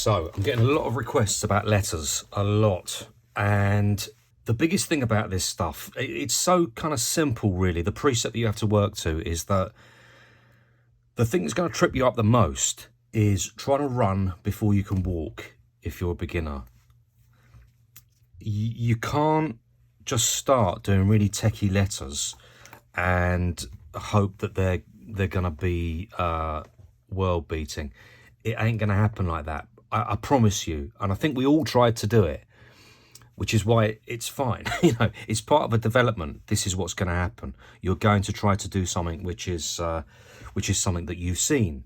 So I'm getting a lot of requests about letters, a lot. And the biggest thing about this stuff, it's so kind of simple really. The precept that you have to work to is that the thing that's going to trip you up the most is trying to run before you can walk if you're a beginner. You can't just start doing really techie letters and hope that they're going to be world beating. It ain't going to happen like that. I promise you. And I think we all tried to do it, which is why it's fine. You know, it's part of a development. This is what's going to happen. You're going to try to do something which is something that you've seen.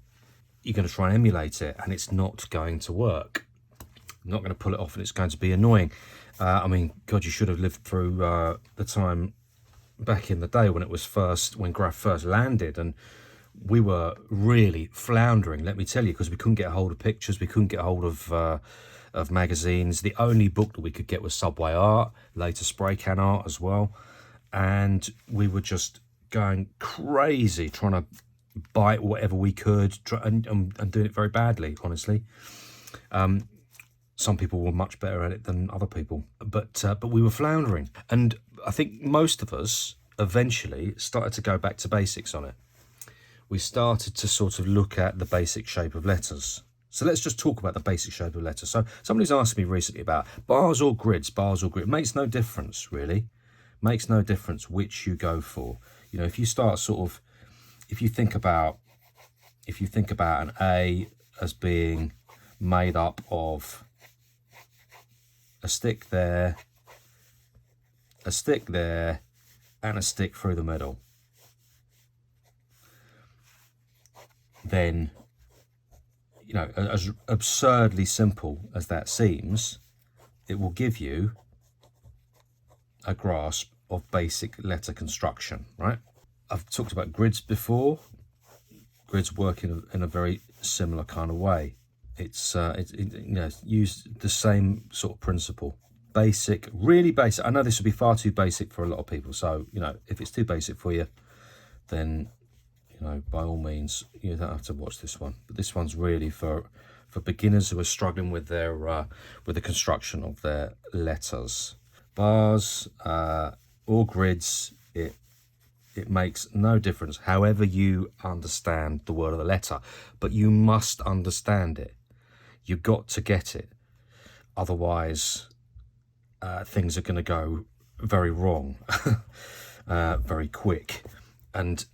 You're going to try and emulate it, and it's not going to work. You're not going to pull it off, and it's going to be annoying. I mean, God, you should have lived through the time back in the day when Graph first landed, and we were really floundering, let me tell you, because we couldn't get a hold of pictures, we couldn't get a hold of magazines. The only book that we could get was Subway Art, later Spray Can Art as well, and we were just going crazy trying to bite whatever we could and doing it very badly, honestly. Some people were much better at it than other people, but we were floundering, and I think most of us eventually started to go back to basics on it. We started to sort of look at the basic shape of letters. So let's just talk about the basic shape of letters. So somebody's asked me recently about bars or grids, It makes no difference, really. Makes no difference which you go for. You know, if you start if you think about an A as being made up of a stick there, and a stick through the middle, then, you know, as absurdly simple as that seems, it will give you a grasp of basic letter construction, right? I've talked about grids before. Grids work in a very similar kind of way. It's used the same sort of principle. Basic, really basic. I know this would be far too basic for a lot of people. So, you know, if it's too basic for you, then, you know, by all means, you don't have to watch this one. But this one's really for beginners who are struggling with their with the construction of their letters. Bars or grids, it makes no difference however you understand the word of the letter, but you must understand it. You've got to get it. Otherwise, things are going to go very wrong very quick. And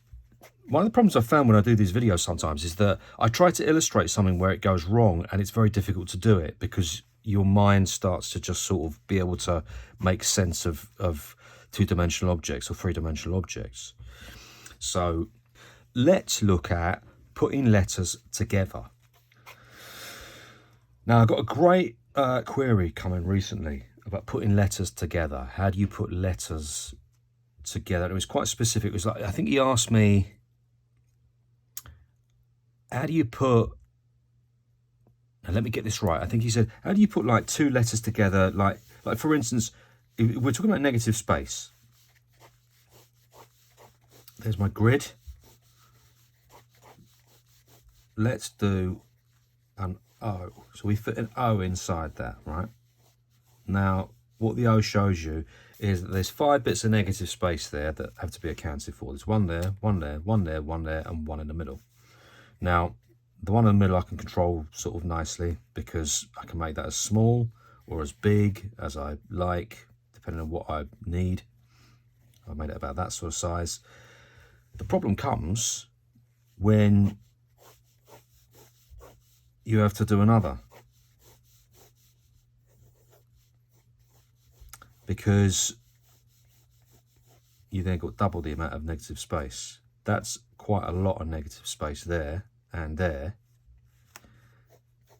one of the problems I've found when I do these videos sometimes is that I try to illustrate something where it goes wrong, and it's very difficult to do it because your mind starts to just sort of be able to make sense of two-dimensional objects or three-dimensional objects. So let's look at putting letters together. Now, I got a great query coming recently about putting letters together. How do you put letters together? It was quite specific. It was like, I think he asked me, how do you put, and let me get this right, I think he said, how do you put like two letters together? Like for instance, if we're talking about negative space. There's my grid. Let's do an O. So we fit an O inside that, right? Now, what the O shows you is that there's 5 bits of negative space there that have to be accounted for. There's one there, one there, one there, one there, and one in the middle. Now, the one in the middle I can control sort of nicely because I can make that as small or as big as I like, depending on what I need. I made it about that sort of size. The problem comes when you have to do another, because you then got double the amount of negative space. That's quite a lot of negative space there and there.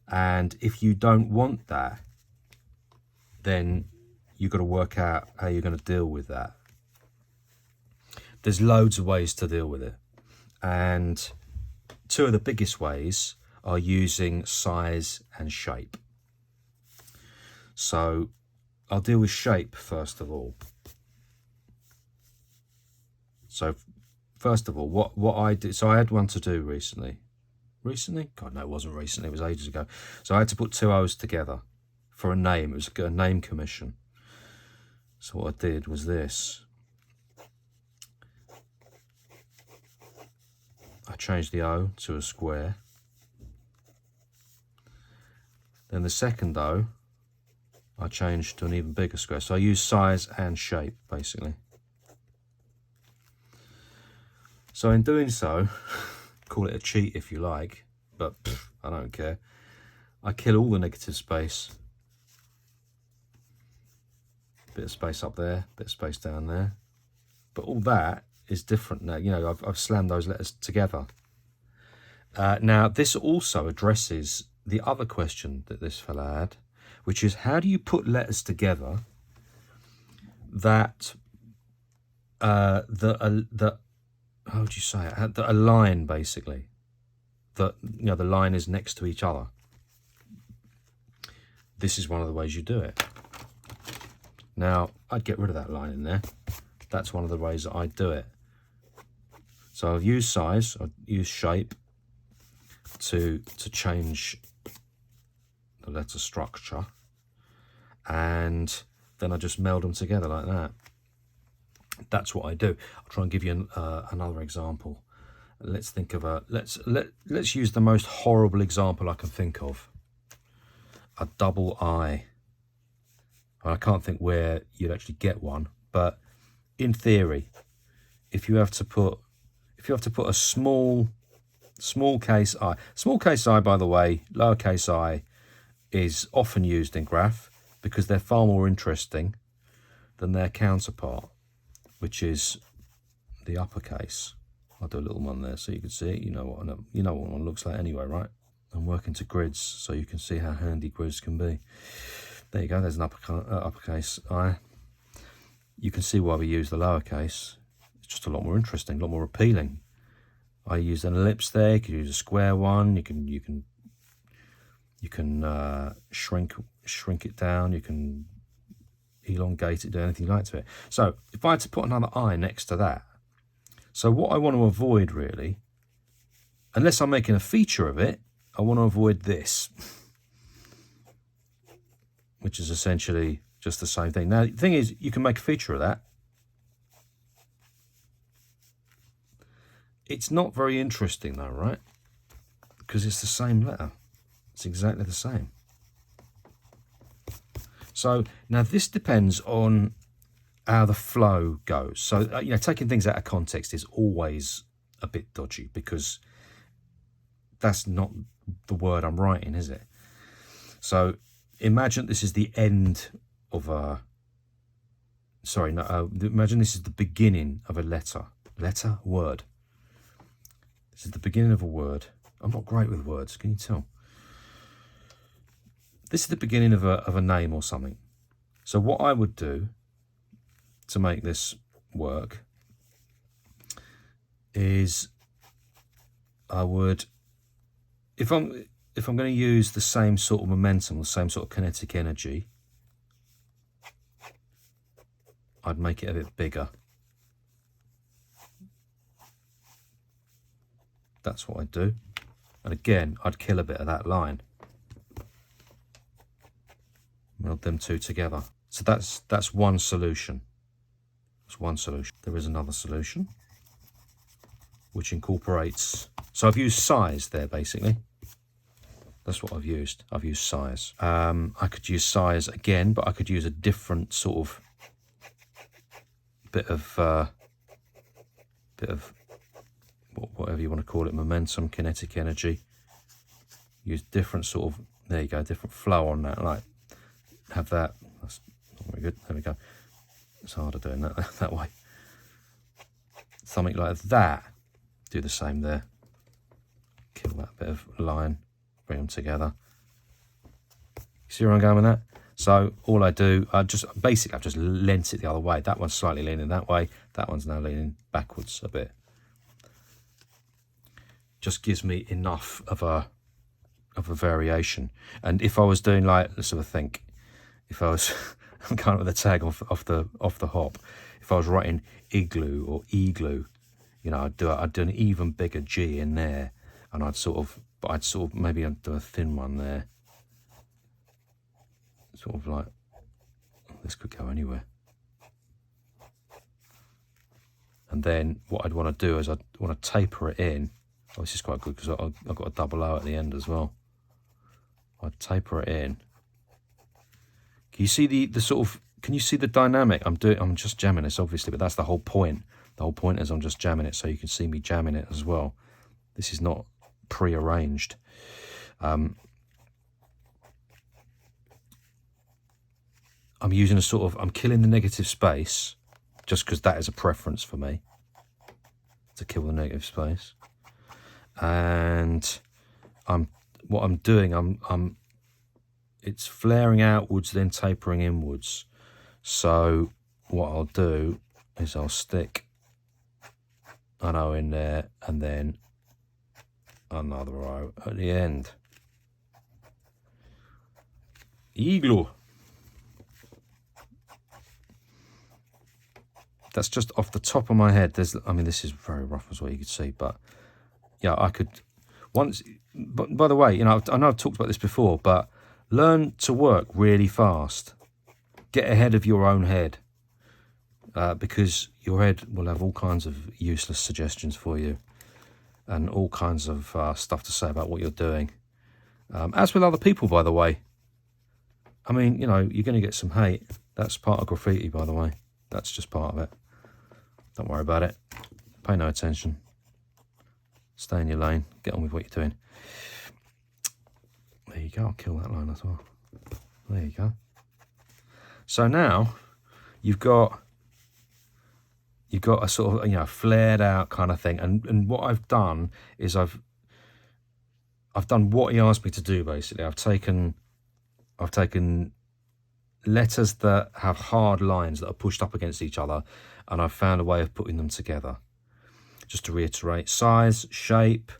And if you don't want that, then you've got to work out how you're going to deal with that. There's loads of ways to deal with it. And 2 of the biggest ways are using size and shape. So I'll deal with shape first of all. So first of all, what I did, so I had one to do recently. recently? God, no, it wasn't recently. It was ages ago. So I had to put 2 O's together for a name. It was a name commission. So what I did was this. I changed the O to a square. Then the second O, I changed to an even bigger square. So I used size and shape, basically. So in doing so, call it a cheat if you like, but I don't care. I kill all the negative space. Bit of space up there, bit of space down there. But all that is different now. You know, I've slammed those letters together. Now, this also addresses the other question that this fella had, which is how do you put letters together that how would you say it? That align, basically. That, you know, the line is next to each other. This is one of the ways you do it. Now, I'd get rid of that line in there. That's one of the ways that I do it. So I've used size, I've used shape to change the letter structure, and then I just meld them together like that. That's what I do. I'll try and give you another example. Let's think of let's use the most horrible example I can think of. A double I. I can't think where you'd actually get one, but in theory, if you have to put a small case I. Small case I, by the way, lowercase I is often used in graph because they're far more interesting than their counterpart, which is the uppercase. I'll do a little one there so you can see it. You know what one looks like anyway, right? I'm working to grids so you can see how handy grids can be. There you go, there's an uppercase I. You can see why we use the lowercase. It's just a lot more interesting, a lot more appealing. I used an ellipse there. You could use a square one. You can shrink it down. You can elongate it, do anything you like to it. So if I had to put another I next to that, so what I want to avoid really, unless I'm making a feature of it, I want to avoid this, which is essentially just the same thing. Now the thing is, you can make a feature of that. It's not very interesting though, right? Because it's the same letter. It's exactly the same. So now this depends on how the flow goes. So, taking things out of context is always a bit dodgy because that's not the word I'm writing, is it? So imagine this is the end of a... Sorry, no, imagine this is the beginning of a letter. Letter? Word. This is the beginning of a word. I'm not great with words, can you tell? This is the beginning of a name or something. So what I would do to make this work is I would, if I'm going to use the same sort of momentum, the same sort of kinetic energy, I'd make it a bit bigger. That's what I'd do. And again, I'd kill a bit of that line. Meld them two together. So that's one solution. That's one solution. There is another solution, which incorporates... So I've used size there, basically. That's what I've used. I've used size. I could use size again, but I could use a different sort of bit of whatever you want to call it, momentum, kinetic energy. Use different sort of, there you go, different flow on that, like have that. That's not very good. There we go. It's harder doing that that way. Something like that. Do the same there. Kill that bit of line, bring them together. See where I'm going with that? So all I do, I've just lent it the other way. That one's slightly leaning that way. That one's now leaning backwards a bit. Just gives me enough of a variation. And if I was doing, like, let's have a think. If I was, I'm going with the tag off the hop. If I was writing igloo or igloo, I'd do an even bigger G in there, and I'd sort of but I'd sort of, maybe I'd do a thin one there. Sort of like, this could go anywhere. And then what I'd want to do is I'd want to taper it in. Oh, this is quite good because I've got a double O at the end as well. I'd taper it in. Can you see the sort of, can you see the dynamic? I'm just jamming this obviously, but that's the whole point. The whole point is I'm just jamming it so you can see me jamming it as well. This is not pre-arranged. I'm using a sort of, I'm killing the negative space just because that is a preference for me, to kill the negative space. And what I'm doing, it's flaring outwards, then tapering inwards. So what I'll do is I'll stick an O in there and then another O at the end. Igloo. That's just off the top of my head. I mean, this is very rough as well, you could see, but yeah, I could once. But by the way, you know, I know I've talked about this before, but learn to work really fast. Get ahead of your own head, because your head will have all kinds of useless suggestions for you, and all kinds of stuff to say about what you're doing. As with other people, by the way. I mean, you know, you're going to get some hate. That's part of graffiti, by the way. That's just part of it. Don't worry about it. Pay no attention. Stay in your lane. Get on with what you're doing. There you go. I'll kill that line as well. There you go. So now you've got a sort of, you know, flared out kind of thing. And what I've done is I've done what he asked me to do. Basically, I've taken letters that have hard lines that are pushed up against each other, and I've found a way of putting them together. Just to reiterate, size, shape,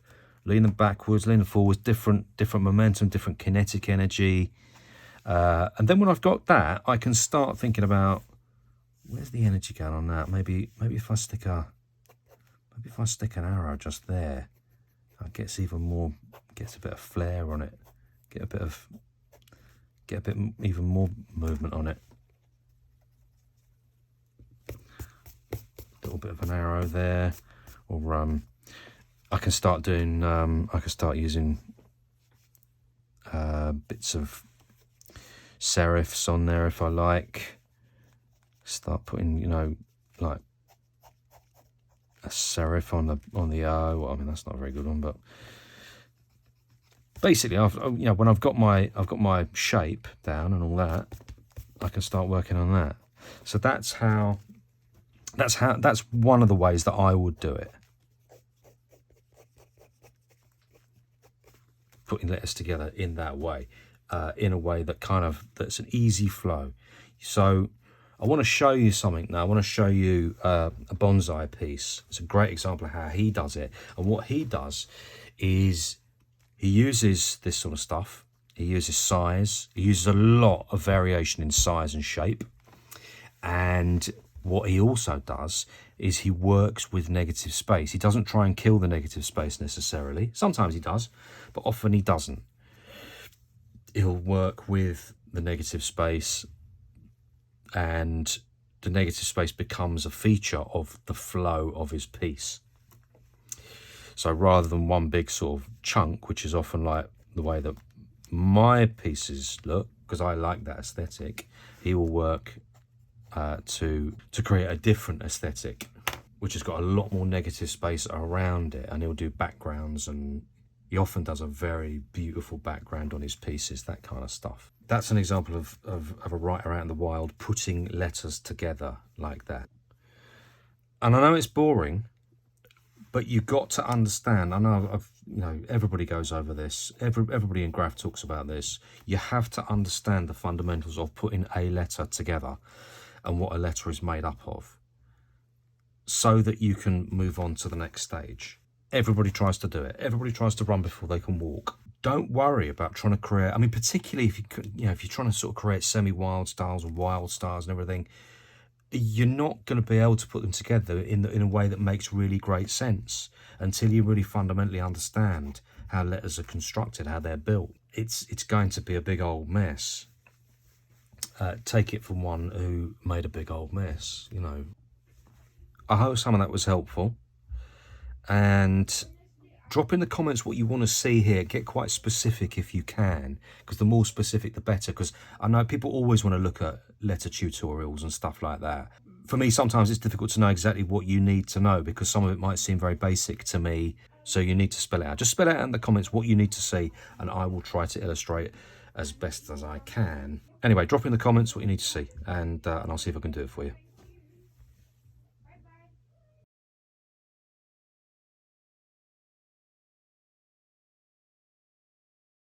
leaning backwards, leaning forwards, different momentum, different kinetic energy. And then when I've got that, I can start thinking about, where's the energy going on that? Maybe if I stick an arrow just there, it gets a bit of flair on it, get a bit even more movement on it. A little bit of an arrow there, or I can start using bits of serifs on there if I like. Start putting, you know, like a serif on the O. Well, I mean, that's not a very good one, but basically, when I've got my shape down and all that, I can start working on that. So that's one of the ways that I would do it. Putting letters together in that way, in a way that's an easy flow. So I want to show you something now. I want to show you a bonsai piece. It's a great example of how he does it. And what he does is he uses this sort of stuff. He uses size. He uses a lot of variation in size and shape. And what he also does is he works with negative space. He doesn't try and kill the negative space necessarily. Sometimes he does, but often he doesn't. He'll work with the negative space, and the negative space becomes a feature of the flow of his piece. So rather than one big sort of chunk, which is often like the way that my pieces look, because I like that aesthetic, he will work to create a different aesthetic, which has got a lot more negative space around it, and he'll do backgrounds, and he often does a very beautiful background on his pieces, that kind of stuff. That's an example of a writer out in the wild putting letters together like that. And I know it's boring, but you've got to understand, I know everybody goes over this, everybody in Graph talks about this. You have to understand the fundamentals of putting a letter together and what a letter is made up of, so that you can move on to the next stage. Everybody tries to do it. Everybody tries to run before they can walk. Don't worry about trying to create, I mean, particularly if you're trying to sort of create semi-wild styles or wild styles and everything, you're not going to be able to put them together in a way that makes really great sense until you really fundamentally understand how letters are constructed, how they're built. It's going to be a big old mess. Take it from one who made a big old mess, you know. I hope some of that was helpful. And drop in the comments what you want to see here. Get quite specific if you can, because the more specific the better, because I know people always want to look at letter tutorials and stuff like that. For me, sometimes it's difficult to know exactly what you need to know, because some of it might seem very basic to me, so you need to spell it out. Just spell it out in the comments what you need to see, and I will try to illustrate as best as I can. Anyway, drop in the comments what you need to see, and I'll see if I can do it for you.